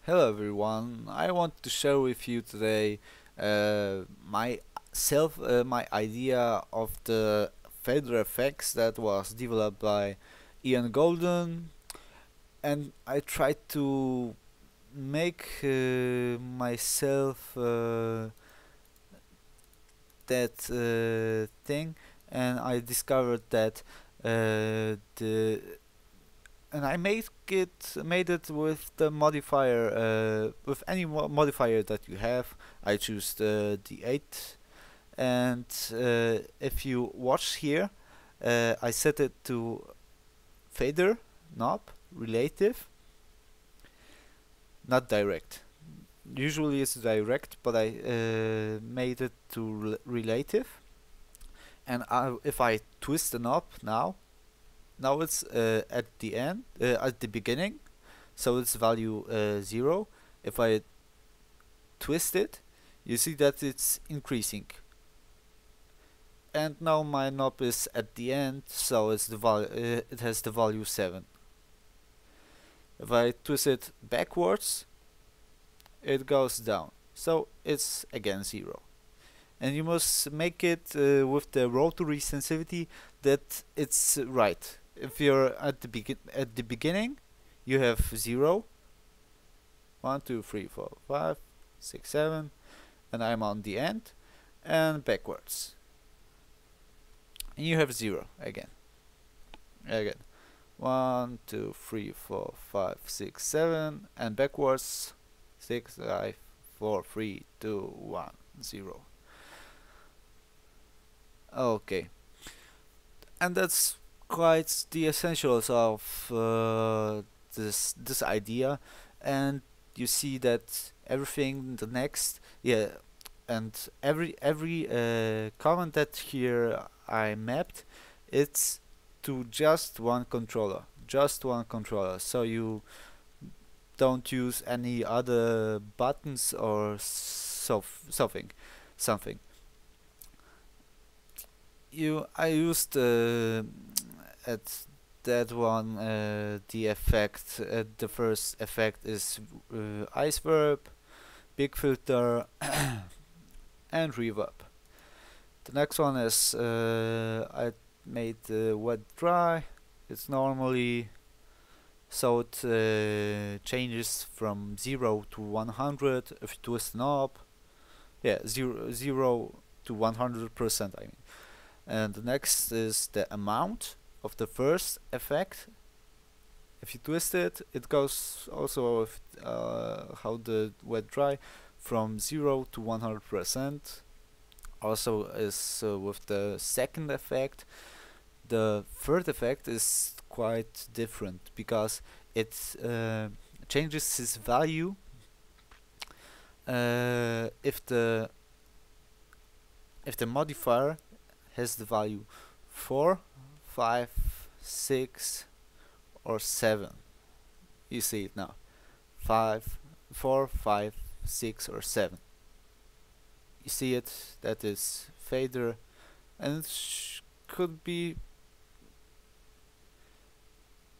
Hello everyone, I want to share with you today my idea of the fader effects that was developed by Ian Golden, and I tried to make myself that thing, and I discovered that the and I made it with the modifier with any modifier that you have. I choose the 8, and if you watch here, I set it to fader knob relative, not direct. Usually it's direct, but I made it to relative, and if I twist the knob now it's at the end, at the beginning, so it's value 0. If I twist it, you see that it's increasing. And now my knob is at the end, so it's it has the value 7. If I twist it backwards, it goes down, so it's again 0. And you must make it with the rotary sensitivity that it's right. If you're at the beginning, you have 0, 1, 2, 3, 4, 5, 6, 7, and I'm on the end, and backwards, and you have 0 again. 1, 2, 3, 4, 5, 6, 7, and backwards 6, 5, 4, 3, 2, 1, 0. Okay, and that's quite the essentials of this idea. And you see that everything the next, yeah, and every comment that here I mapped, it's to just one controller, so you don't use any other buttons or something. I used at that one the effect. The first effect is ice verb, big filter, and reverb. The next one is I made wet dry. It's normally, so it changes from 0 to 100 if you twist the knob. Yeah, 0 to 100%, I mean. And the next is the amount of the first effect. If you twist it, it goes also with how the wet dry from 0 to 100%. Also is with the second effect. The third effect is quite different because it changes its value if the modifier has the value 4, 5, 6, or 7. You see it now. 4, 5, 6, or 7. You see it? That is fader, and it could be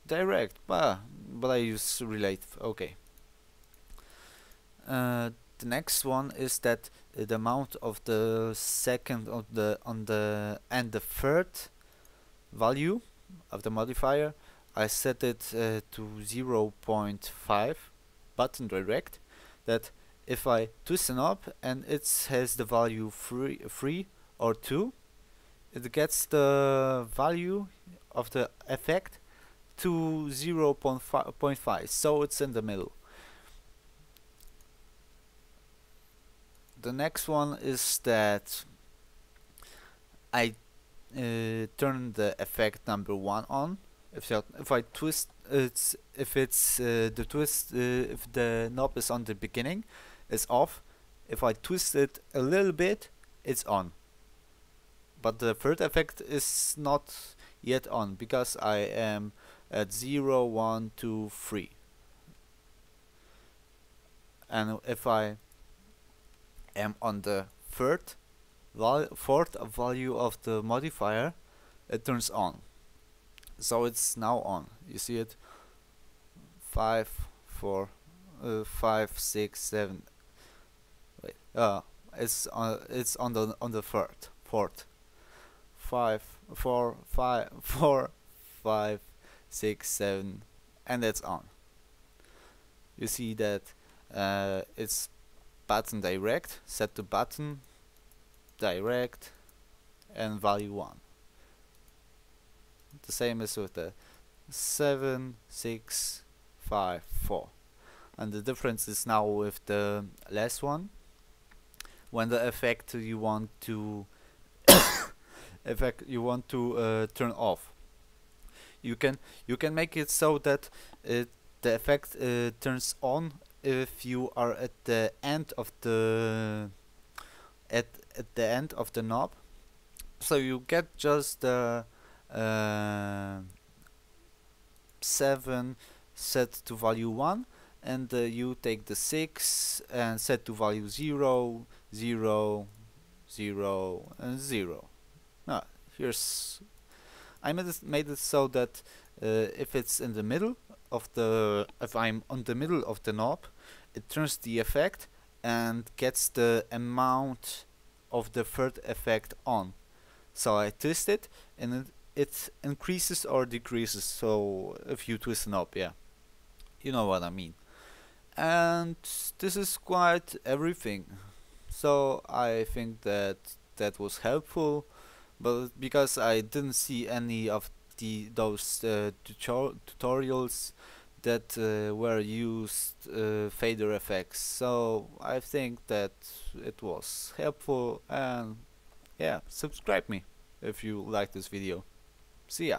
direct, but I use relative. Okay. The next one is that the amount of the second and the third value of the modifier, I set it to 0.5 button direct. That if I twist the knob and it has the value 3 or 2, it gets the value of the effect to 0.5, so it's in the middle. The next one is that I turn the effect number 1 on. If I twist, if the knob is on the beginning, it's off. If I twist it a little bit, it's on. But the third effect is not yet on because I am at 0, 1, 2, 3. And if I am on the fourth value of the modifier, it turns on. So it's now on. You see it? 5, 4, 5, 6, 7. Wait, it's on the fourth. 5, 4, 5, 4, 5, 6, 7, and that's on. You see that it's button direct, set to button direct, and value 1. The same as with the 7, 6, 5, 4. And the difference is now with the last one, when the effect you want to turn off. You can make it so that the effect turns on if you are at the end of the knob. So you get just the 7 set to value 1, and you take the 6 and set to value 0, 0, 0, and 0. Now, I made it so that if it's in the middle of if I'm on the middle of the knob, it turns the effect and gets the amount of the third effect on. So I twist it, and it increases or decreases. So if you twist the knob, yeah, you know what I mean. And this is quite everything. So I think that was helpful, but because I didn't see any of those tutorials that were used fader effects, so I think that it was helpful. And yeah, subscribe me if you like this video. See ya.